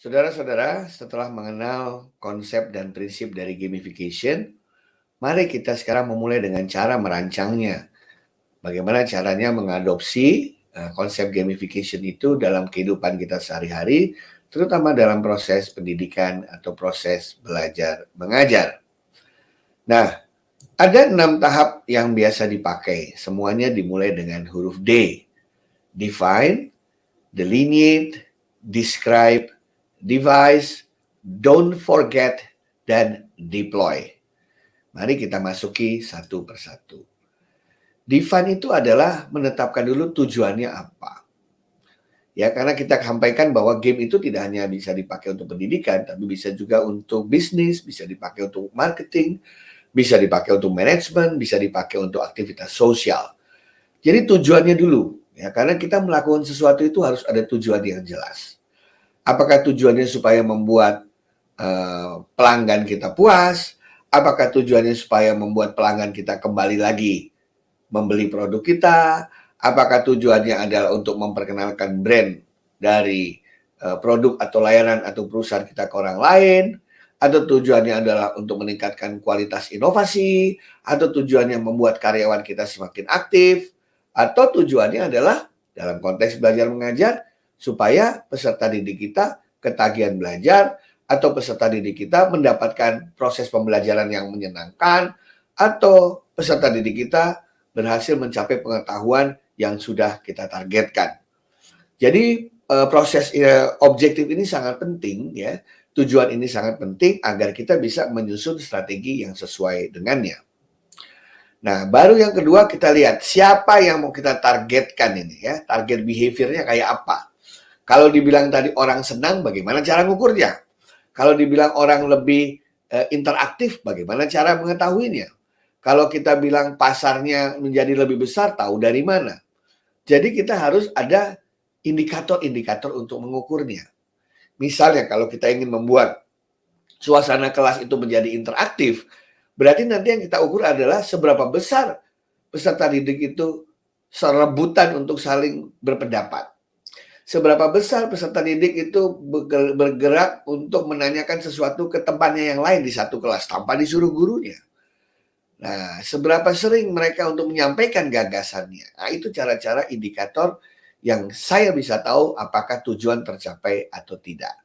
Saudara-saudara, setelah mengenal konsep dan prinsip dari gamification, mari kita sekarang memulai dengan cara merancangnya. Bagaimana caranya mengadopsi konsep gamification itu dalam kehidupan kita sehari-hari, terutama dalam proses pendidikan atau proses belajar mengajar. Nah, ada 6 tahap yang biasa dipakai. Semuanya dimulai dengan huruf D. Define, delineate, describe, devise, don't forget, dan deploy. Mari kita masuki satu persatu. Define itu adalah menetapkan dulu tujuannya apa. Ya, karena kita sampaikan bahwa game itu tidak hanya bisa dipakai untuk pendidikan, tapi bisa juga untuk bisnis, bisa dipakai untuk marketing, bisa dipakai untuk manajemen, bisa dipakai untuk aktivitas sosial. Jadi tujuannya dulu, ya, karena kita melakukan sesuatu itu harus ada tujuan yang jelas. Apakah tujuannya supaya membuat pelanggan kita puas? Apakah tujuannya supaya membuat pelanggan kita kembali lagi membeli produk kita? Apakah tujuannya adalah untuk memperkenalkan brand dari produk atau layanan atau perusahaan kita ke orang lain? Atau tujuannya adalah untuk meningkatkan kualitas inovasi? Atau tujuannya membuat karyawan kita semakin aktif? Atau tujuannya adalah dalam konteks belajar mengajar supaya peserta didik kita ketagihan belajar atau peserta didik kita mendapatkan proses pembelajaran yang menyenangkan atau peserta didik kita berhasil mencapai pengetahuan yang sudah kita targetkan. Jadi proses objektif ini sangat penting ya. Tujuan ini sangat penting agar kita bisa menyusun strategi yang sesuai dengannya. Nah, baru yang kedua kita lihat siapa yang mau kita targetkan ini ya. Target behaviornya kayak apa. Kalau dibilang tadi orang senang, bagaimana cara mengukurnya? Kalau dibilang orang lebih interaktif, bagaimana cara mengetahuinya? Kalau kita bilang pasarnya menjadi lebih besar, tahu dari mana? Jadi kita harus ada indikator-indikator untuk mengukurnya. Misalnya kalau kita ingin membuat suasana kelas itu menjadi interaktif, berarti nanti yang kita ukur adalah seberapa besar peserta didik itu serebutan untuk saling berpendapat. Seberapa besar peserta didik itu bergerak untuk menanyakan sesuatu ke temannya yang lain di satu kelas tanpa disuruh gurunya. Nah, seberapa sering mereka untuk menyampaikan gagasannya. Nah, itu cara-cara indikator yang saya bisa tahu apakah tujuan tercapai atau tidak.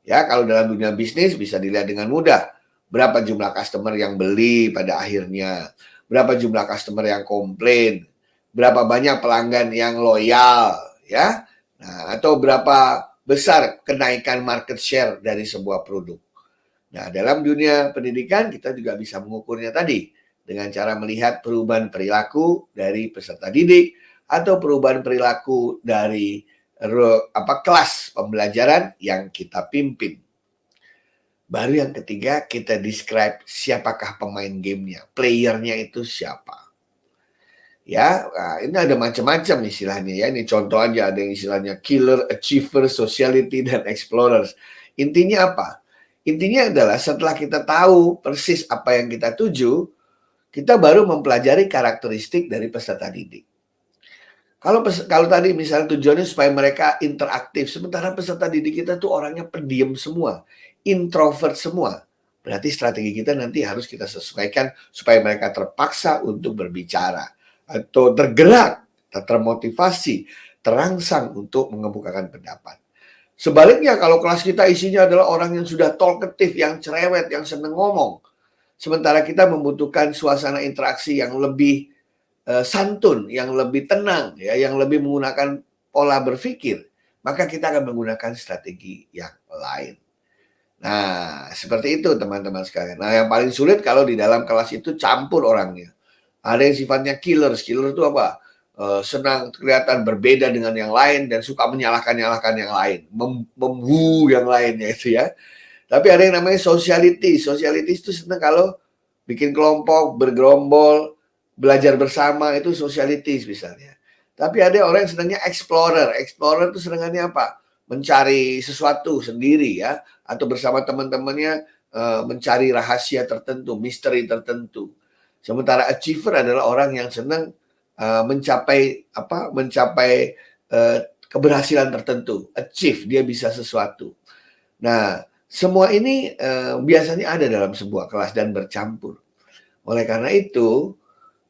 Ya, kalau dalam dunia bisnis bisa dilihat dengan mudah. Berapa jumlah customer yang beli pada akhirnya, berapa jumlah customer yang komplain, berapa banyak pelanggan yang loyal, ya. Nah, atau berapa besar kenaikan market share dari sebuah produk. Nah, dalam dunia pendidikan kita juga bisa mengukurnya tadi dengan cara melihat perubahan perilaku dari peserta didik atau perubahan perilaku dari kelas pembelajaran yang kita pimpin. Baru yang ketiga kita describe siapakah pemain gamenya, playernya itu siapa. Ya, nah, ini ada macam-macam istilahnya ya. Ini contoh aja, ada yang istilahnya killer, achiever, sociality, dan explorers. Intinya apa? Intinya adalah setelah kita tahu persis apa yang kita tuju, kita baru mempelajari karakteristik dari peserta didik. Kalau tadi misalnya tujuannya supaya mereka interaktif, sementara peserta didik kita tuh orangnya pendiam semua, introvert semua. Berarti strategi kita nanti harus kita sesuaikan supaya mereka terpaksa untuk berbicara atau tergerak, termotivasi, terangsang untuk mengemukakan pendapat. Sebaliknya kalau kelas kita isinya adalah orang yang sudah talkative, yang cerewet, yang seneng ngomong, sementara kita membutuhkan suasana interaksi yang lebih santun, yang lebih tenang, ya, yang lebih menggunakan pola berpikir, maka kita akan menggunakan strategi yang lain. Nah, seperti itu teman-teman sekalian. Nah, yang paling sulit kalau di dalam kelas itu campur orangnya. Ada yang sifatnya killer. Killer itu apa? Senang kelihatan berbeda dengan yang lain dan suka menyalahkan yang lain, membu yang lainnya itu ya. Tapi ada yang namanya sociality. Sociality itu senang kalau bikin kelompok, bergerombol, belajar bersama, itu sociality misalnya. Tapi ada orang yang senangnya explorer. Explorer itu senangannya apa? Mencari sesuatu sendiri ya, atau bersama teman-temannya mencari rahasia tertentu, misteri tertentu. Sementara achiever adalah orang yang senang mencapai keberhasilan tertentu. Achieve, dia bisa sesuatu. Nah, semua ini biasanya ada dalam sebuah kelas dan bercampur. Oleh karena itu,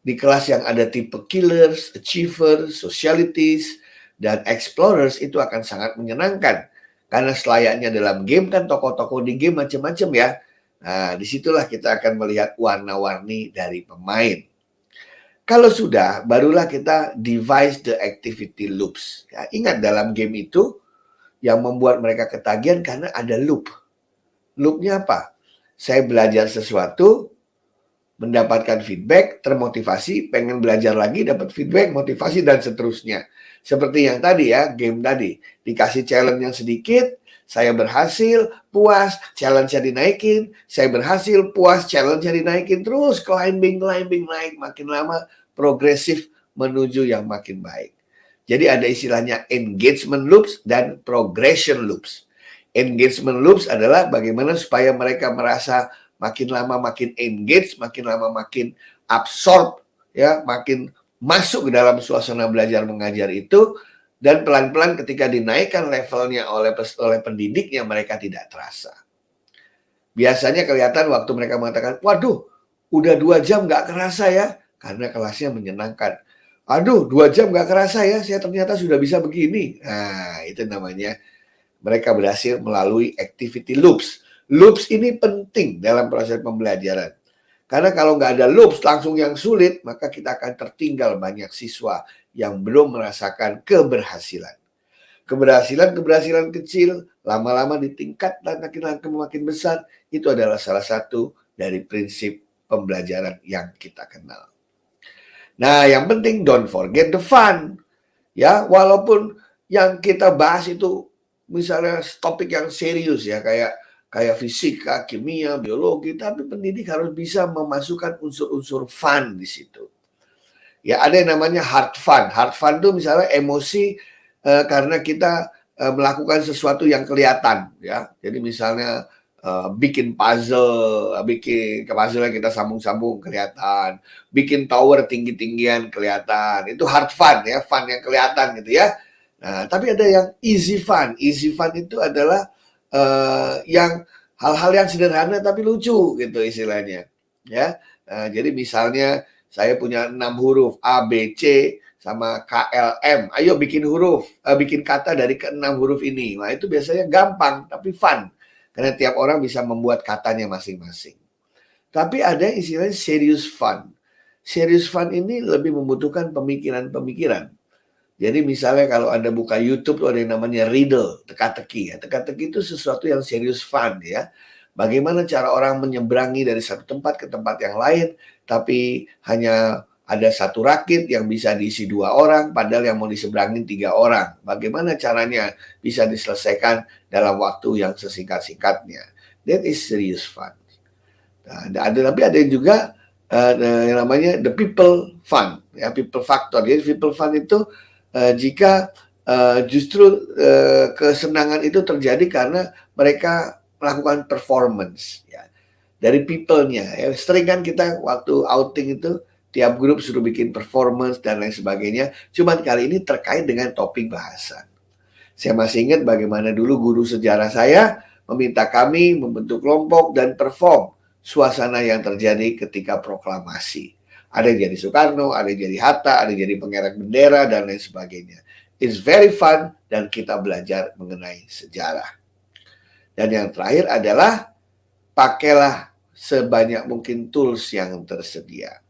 di kelas yang ada tipe killers, achievers, socialities, dan explorers itu akan sangat menyenangkan. Karena selayaknya dalam game kan tokoh-tokoh di game macam-macam ya. Nah, disitulah kita akan melihat warna-warni dari pemain. Kalau sudah, barulah kita devise the activity loops. Ya, ingat dalam game itu yang membuat mereka ketagihan karena ada loop. Loopnya apa? Saya belajar sesuatu, mendapatkan feedback, termotivasi, pengen belajar lagi, dapat feedback, motivasi, dan seterusnya. Seperti yang tadi ya, game tadi. Dikasih challenge yang sedikit, saya berhasil, puas, challenge-nya dinaikin, saya berhasil, puas, challenge-nya dinaikin, terus climbing, naik, makin lama progresif menuju yang makin baik. Jadi ada istilahnya engagement loops dan progression loops. Engagement loops adalah bagaimana supaya mereka merasa makin lama makin engage, makin lama makin absorb, ya, makin masuk ke dalam suasana belajar mengajar itu, dan pelan-pelan ketika dinaikkan levelnya oleh pendidiknya mereka tidak terasa. Biasanya kelihatan waktu mereka mengatakan, waduh, udah 2 jam nggak kerasa ya, karena kelasnya menyenangkan. Aduh, 2 jam nggak kerasa ya, saya ternyata sudah bisa begini. Nah, itu namanya mereka berhasil melalui activity loops. Loops ini penting dalam proses pembelajaran. Karena kalau nggak ada loops langsung yang sulit, maka kita akan tertinggal banyak siswa yang belum merasakan keberhasilan. Keberhasilan kecil, lama-lama ditingkatkan makin besar, itu adalah salah satu dari prinsip pembelajaran yang kita kenal. Nah, yang penting don't forget the fun. Ya, walaupun yang kita bahas itu misalnya topik yang serius ya, kayak fisika, kimia, biologi, tapi pendidik harus bisa memasukkan unsur-unsur fun di situ. Ya, ada yang namanya hard fun. Hard fun itu misalnya emosi karena kita melakukan sesuatu yang kelihatan ya. Jadi misalnya bikin puzzle yang kita sambung-sambung kelihatan, bikin tower tinggi-tinggian kelihatan. Itu hard fun ya, fun yang kelihatan gitu ya. Nah, tapi ada yang easy fun. Easy fun itu adalah yang hal-hal yang sederhana tapi lucu gitu istilahnya. Ya, jadi misalnya saya punya 6 huruf A, B, C, sama K, L, M. Ayo bikin kata dari ke-6 huruf ini. Nah, itu biasanya gampang, tapi fun. Karena tiap orang bisa membuat katanya masing-masing. Tapi ada istilahnya serious fun. Serious fun ini lebih membutuhkan pemikiran-pemikiran. Jadi misalnya kalau Anda buka YouTube tuh ada yang namanya riddle, teka-teki ya. Teka-teki itu sesuatu yang serius fun ya. Bagaimana cara orang menyeberangi dari satu tempat ke tempat yang lain, tapi hanya ada satu rakit yang bisa diisi 2 orang, padahal yang mau diseberangin 3 orang. Bagaimana caranya bisa diselesaikan dalam waktu yang sesingkat-singkatnya. That is serious fun. Nah, tapi ada juga yang namanya the people fun, ya, people factor. Jadi people fun itu jika justru kesenangan itu terjadi karena mereka melakukan performance ya dari people-nya ya. Sering kan kita waktu outing itu tiap grup suruh bikin performance dan lain sebagainya. Cuman kali ini terkait dengan topik bahasan. Saya masih ingat bagaimana dulu guru sejarah saya meminta kami membentuk kelompok dan perform suasana yang terjadi ketika proklamasi. Ada yang jadi Soekarno, ada yang jadi Hatta, ada yang jadi pengerek bendera, dan lain sebagainya. It's very fun, dan kita belajar mengenai sejarah. Dan yang terakhir adalah pakailah sebanyak mungkin tools yang tersedia.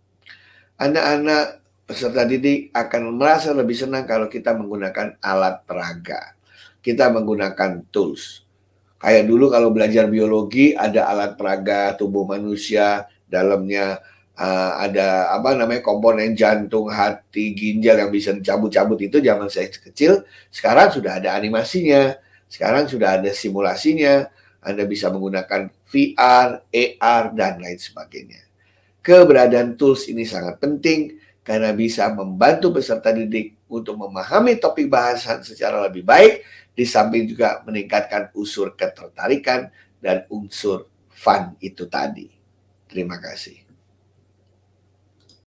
Anak-anak peserta didik akan merasa lebih senang kalau kita menggunakan alat peraga. Kita menggunakan tools. Kayak dulu kalau belajar biologi ada alat peraga tubuh manusia, dalamnya ada komponen jantung, hati, ginjal yang bisa dicabut-cabut, itu zaman saya kecil. Sekarang sudah ada animasinya, sekarang sudah ada simulasinya. Anda bisa menggunakan VR, AR, dan lain sebagainya. Keberadaan tools ini sangat penting karena bisa membantu peserta didik untuk memahami topik bahasan secara lebih baik, di samping juga meningkatkan unsur ketertarikan dan unsur fun itu tadi. Terima kasih.